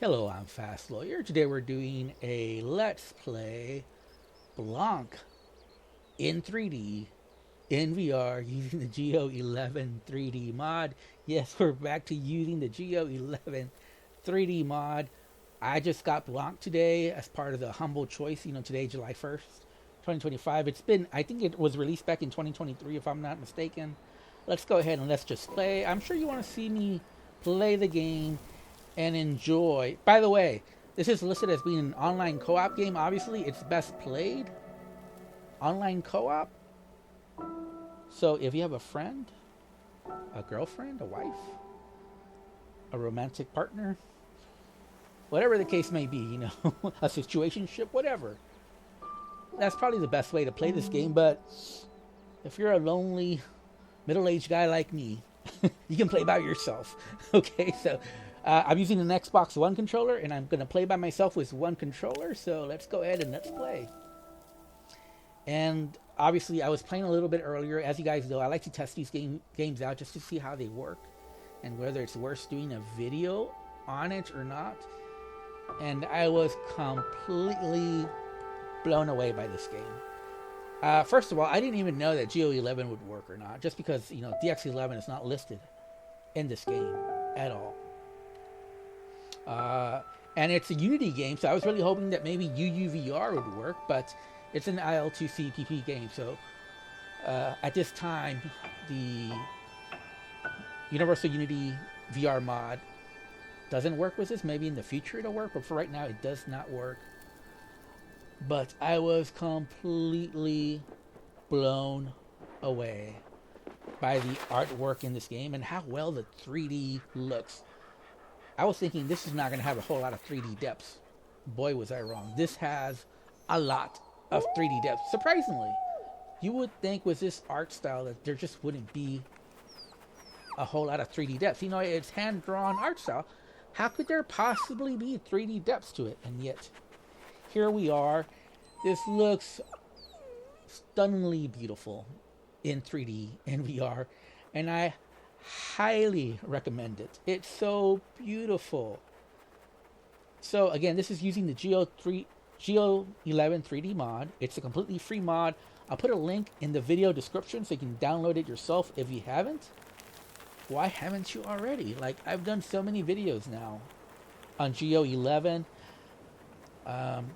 Hello, I'm Fast Lawyer. Today we're doing a Let's Play Blanc in 3D in VR using the Geo-11 3D mod. Yes, we're back to using the Geo-11 3D mod. I just got Blanc today as part of the Humble Choice, today, July 1st, 2025. I think it was released back in 2023, if I'm not mistaken. Let's go ahead and let's just play. I'm sure you want to see me play the game and enjoy. By the way, this is listed as being an online co-op game. Obviously, it's best played online co-op. So if you have a friend, a girlfriend, a wife, a romantic partner, whatever the case may be, a situationship, whatever, that's probably the best way to play this game. But if you're a lonely middle-aged guy like me, you can play by yourself. Okay, so I'm using an Xbox One controller, and I'm going to play by myself with one controller. So let's go ahead and let's play. And obviously, I was playing a little bit earlier. As you guys know, I like to test these games out just to see how they work and whether it's worth doing a video on it or not. And I was completely blown away by this game. First of all, I didn't even know that Geo-11 would work or not, just because, DX11 is not listed in this game at all. And it's a Unity game, so I was really hoping that maybe UUVR would work, but it's an IL2CPP game, so at this time, the Universal Unity VR mod doesn't work with this. Maybe in the future it'll work, but for right now it does not work. But I was completely blown away by the artwork in this game and how well the 3D looks. I was thinking this is not going to have a whole lot of 3D depths. Boy, was I wrong. This has a lot of 3D depth. Surprisingly, you would think with this art style that there just wouldn't be a whole lot of 3D depth. It's hand-drawn art style. How could there possibly be 3D depths to it? And yet, here we are. This looks stunningly beautiful in 3D and VR, and I highly recommend it. It's so beautiful. So again, this is using the Geo-11 3D mod. It's a completely free mod. I'll put a link in the video description so you can download it yourself if you haven't. Why haven't you already? I've done so many videos now on Geo-11.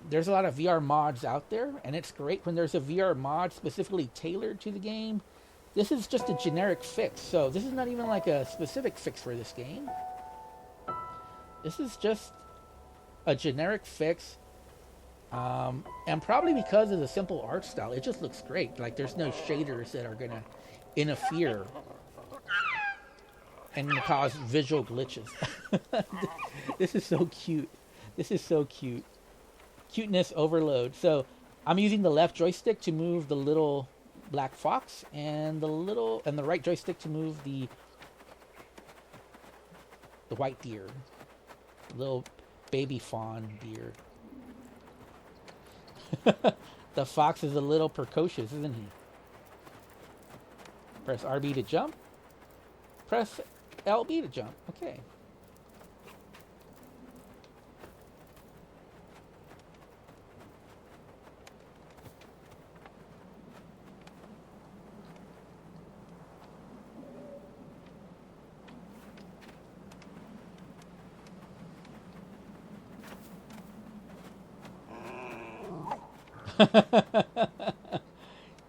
There's a lot of VR mods out there, and it's great when there's a VR mod specifically tailored to the game. This is just a generic fix, so this is not even like a specific fix for this game. This is just a generic fix, and probably because of the simple art style, it just looks great. There's no shaders that are gonna interfere and cause visual glitches. This is so cute. This is so cute. Cuteness overload. So I'm using the left joystick to move the little black fox, and the right joystick to move the white deer, little baby fawn deer. The fox is a little precocious, isn't he? Press RB to jump. Press LB to jump. Okay.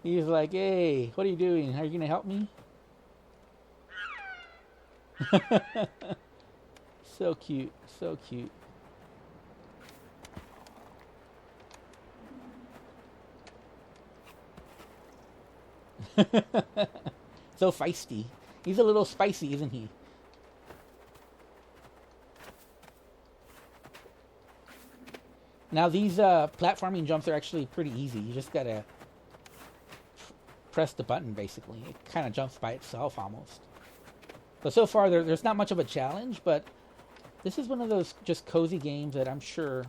He's like, hey, what are you doing? Are you going to help me? So cute. So cute. So feisty. He's a little spicy, isn't he? Now these platforming jumps are actually pretty easy. You just gotta press the button, basically. It kind of jumps by itself almost. But so far there's not much of a challenge, but this is one of those just cozy games that I'm sure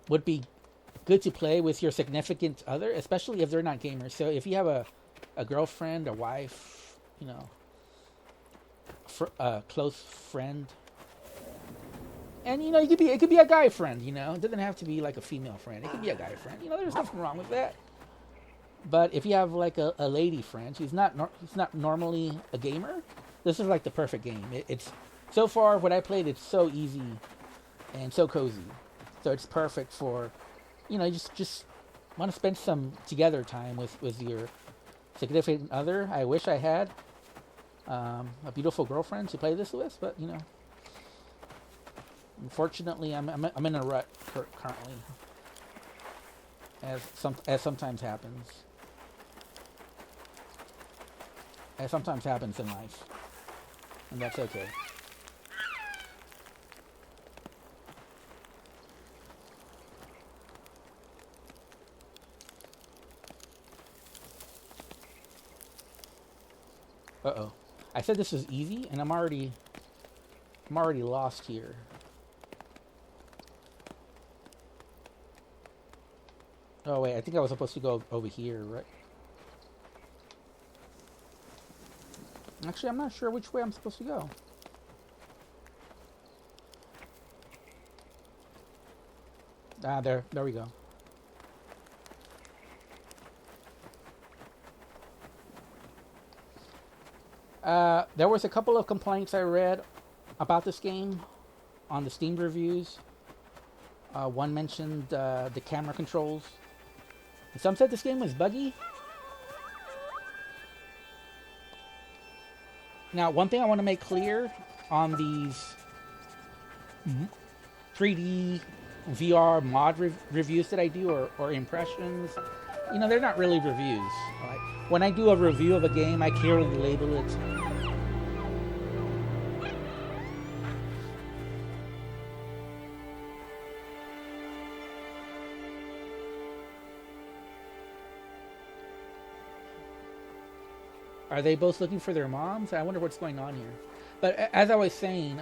would be good to play with your significant other, especially if they're not gamers. So if you have a girlfriend, a wife, a close friend, And it could be a guy friend. It doesn't have to be like a female friend. It could be a guy friend. There's nothing wrong with that. But if you have like a lady friend, he's not normally a gamer, this is like the perfect game. It's so far what I played, it's so easy and so cozy. So it's perfect for, just want to spend some together time with your significant other. I wish I had a beautiful girlfriend to play this with, but unfortunately, I'm in a rut currently, as sometimes happens. As sometimes happens in life, and that's okay. Uh-oh. I said this was easy, and I'm already lost here. Oh wait, I think I was supposed to go over here, right? Actually, I'm not sure which way I'm supposed to go. Ah, there we go. There was a couple of complaints I read about this game on the Steam reviews. One mentioned the camera controls. And some said this game was buggy. Now, one thing I want to make clear on these 3D VR mod reviews that I do, or impressions, they're not really reviews. Right? When I do a review of a game, I clearly label it. Are they both looking for their moms? I wonder what's going on here. But as I was saying,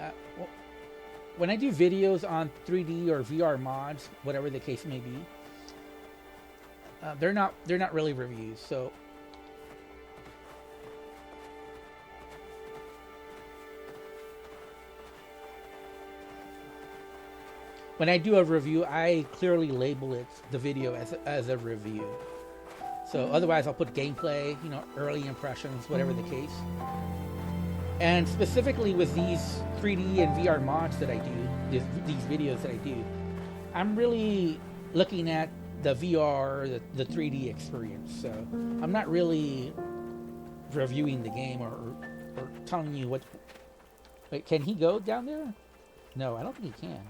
when I do videos on 3D or VR mods, whatever the case may be, they're not really reviews. So when I do a review, I clearly label it, the video, as a review. So otherwise I'll put gameplay, early impressions, whatever the case. And specifically with these 3D and VR mods that I do, these videos that I do, I'm really looking at the VR, the 3D experience. So I'm not really reviewing the game or telling you what... Wait, can he go down there? No, I don't think he can.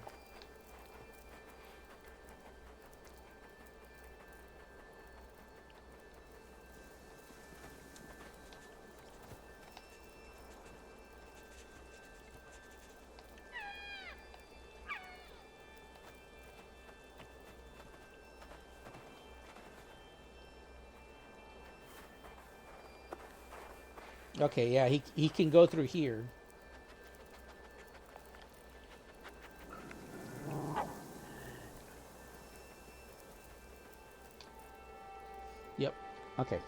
Okay, yeah, he can go through here. Yep. Okay.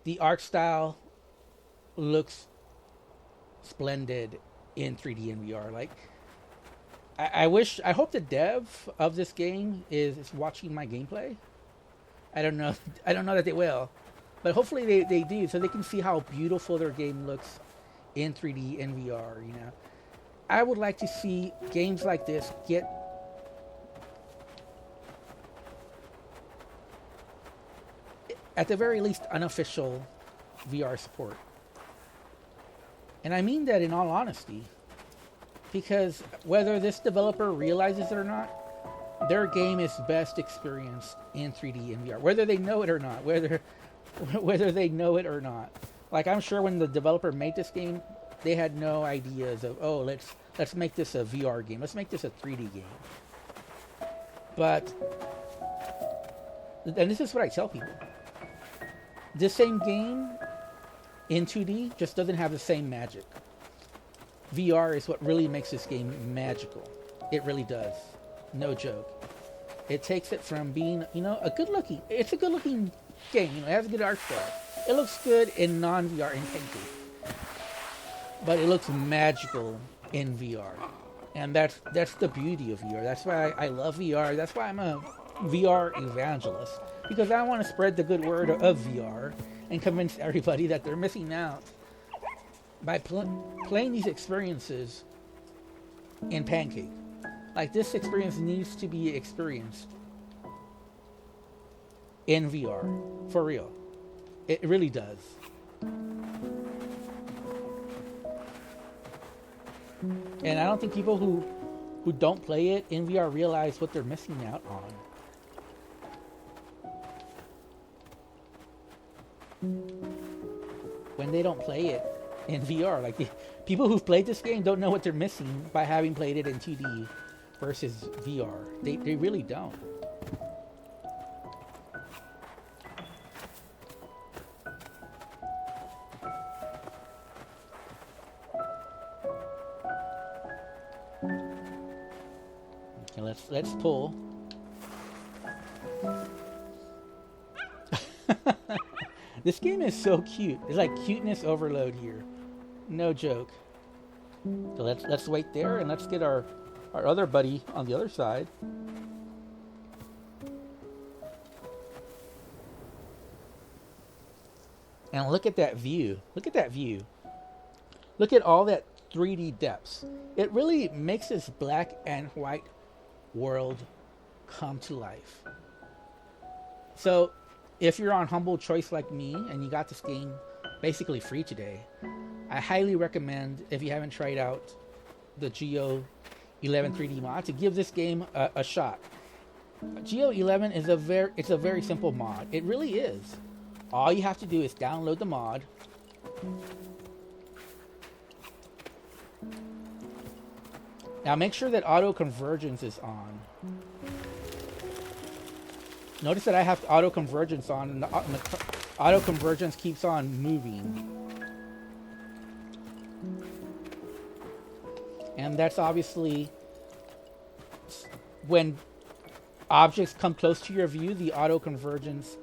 The art style looks splendid in 3D and VR. Like, I hope the dev of this game is watching my gameplay. I don't know that they will, but hopefully they do, so they can see how beautiful their game looks in 3D and VR. I would like to see games like this get at the very least unofficial VR support. And I mean that in all honesty. Because whether this developer realizes it or not, their game is best experienced in 3D and VR. Whether they know it or not. Whether they know it or not. Like, I'm sure when the developer made this game, they had no ideas of, oh, let's make this a VR game. Let's make this a 3D game. But, and this is what I tell people. This same game in 2D just doesn't have the same magic. VR is what really makes this game magical. It really does. No joke. It takes it from being, it's a good looking game. You know, it has a good art style. It looks good in non-VR in Pancake, but it looks magical in VR, and that's the beauty of VR. That's why I love VR. That's why I'm a VR evangelist, because I want to spread the good word of VR and convince everybody that they're missing out by playing these experiences in Pancake. Like, this experience needs to be experienced in VR, for real. It really does. And I don't think people who don't play it in VR realize what they're missing out on when they don't play it in VR. Like, the people who've played this game don't know what they're missing by having played it in 2D versus VR. They really don't. Okay, let's pull. This game is so cute. It's like cuteness overload here. No joke. So let's wait there, and let's get our other buddy on the other side. And look at that view. Look at that view. Look at all that 3D depths. It really makes this black and white world come to life. So if you're on humble choice like me and you got this game basically free today, I highly recommend, if you haven't tried out the Geo-11 3D mod, to give this game a shot. Geo-11 is a very simple mod. It really is. All you have to do is download the mod. Now make sure that auto convergence is on. Notice that I have auto convergence on, and the auto convergence keeps on moving. And that's obviously when objects come close to your view, the auto convergence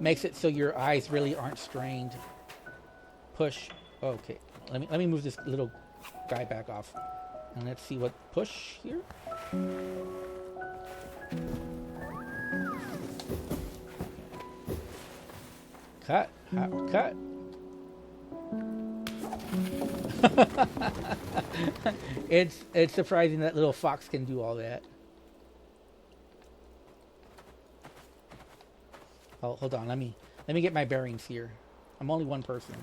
makes it so your eyes really aren't strained. Push. Okay, let me move this little guy back off, and let's see what push here. Cut. Cut. It's surprising that little fox can do all that. Oh, hold on. Let me get my bearings here. I'm only one person.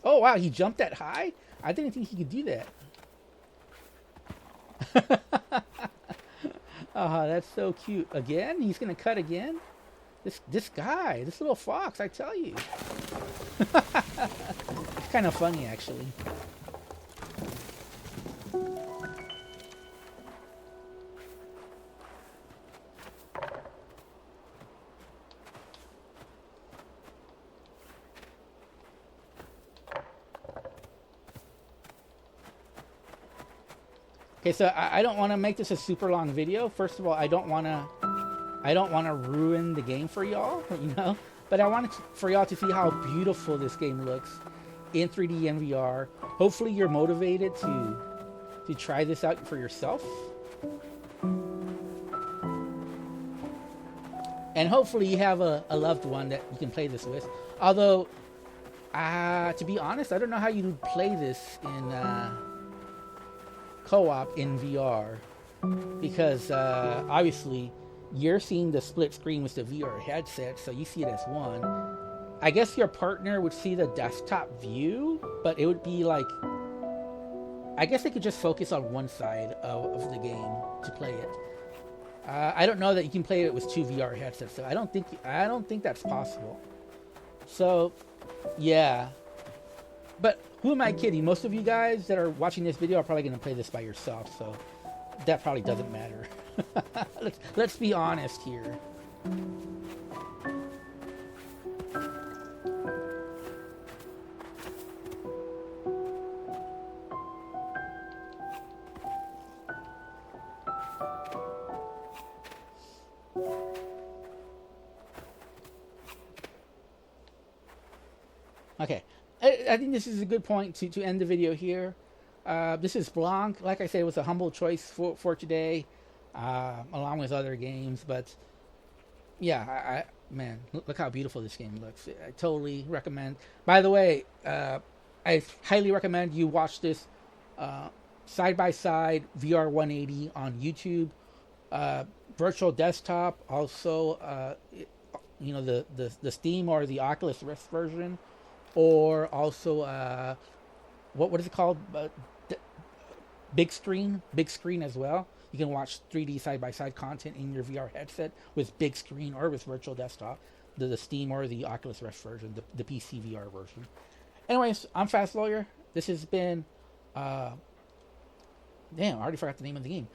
Oh wow, he jumped that high? I didn't think he could do that. That's so cute. Again? He's gonna cut again? This guy, this little fox, I tell you. It's kind of funny, actually. Okay, so I don't want to make this a super long video. First of all, I don't want to ruin the game for y'all, you know. But I wanted for y'all to see how beautiful this game looks in 3D and VR. Hopefully, you're motivated to try this out for yourself, and hopefully, you have a loved one that you can play this with. Although, to be honest, I don't know how you play this in co-op in VR, because obviously you're seeing the split screen with the VR headset, so you see it as one. I guess your partner would see the desktop view, but it would be like, I guess they could just focus on one side of the game to play it. I don't know that you can play it with two VR headsets, so I don't think that's possible. So yeah, but who am I kidding? Most of you guys that are watching this video are probably going to play this by yourself, so that probably doesn't matter. Let's be honest here. Okay, I think this is a good point to end the video here. This is Blanc. Like I said, it was a humble choice for today, along with other games. But yeah, man, look how beautiful this game looks. I totally recommend. By the way, I highly recommend you watch this side by side VR 180 on YouTube. Virtual desktop, also, the Steam or the Oculus Rift version, or also what is it called? Big screen as well. You can watch 3D side by side content in your VR headset with big screen or with virtual desktop, the Steam or the Oculus Rift version, the PC VR version. Anyways, I'm Fast Lawyer. This has been damn, I already forgot the name of the game.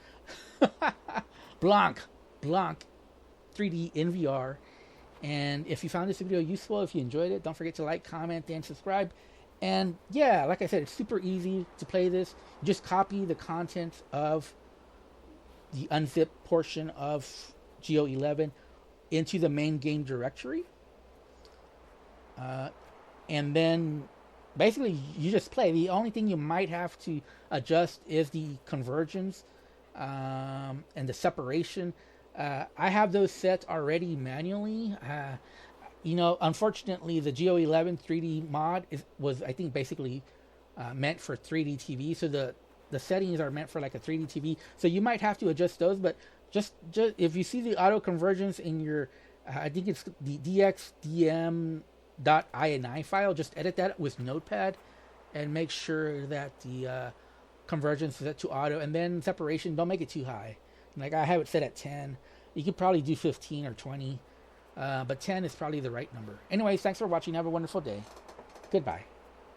Blanc 3D in VR. And if you found this video useful, if you enjoyed it, don't forget to like, comment, and subscribe. And yeah, like I said, it's super easy to play this. You just copy the content of the unzipped portion of Geo-11 into the main game directory. And then basically you just play. The only thing you might have to adjust is the convergence and the separation. I have those set already manually. Unfortunately, the Geo-11 3D mod was, I think, basically meant for 3D TV. So the settings are meant for like a 3D TV. So you might have to adjust those. But just if you see the auto convergence in your, I think it's the dxdm.ini file, just edit that with Notepad and make sure that the convergence is set to auto. And then separation, don't make it too high. Like I have it set at 10. You could probably do 15 or 20. But 10 is probably the right number. Anyways, thanks for watching. Have a wonderful day. Goodbye.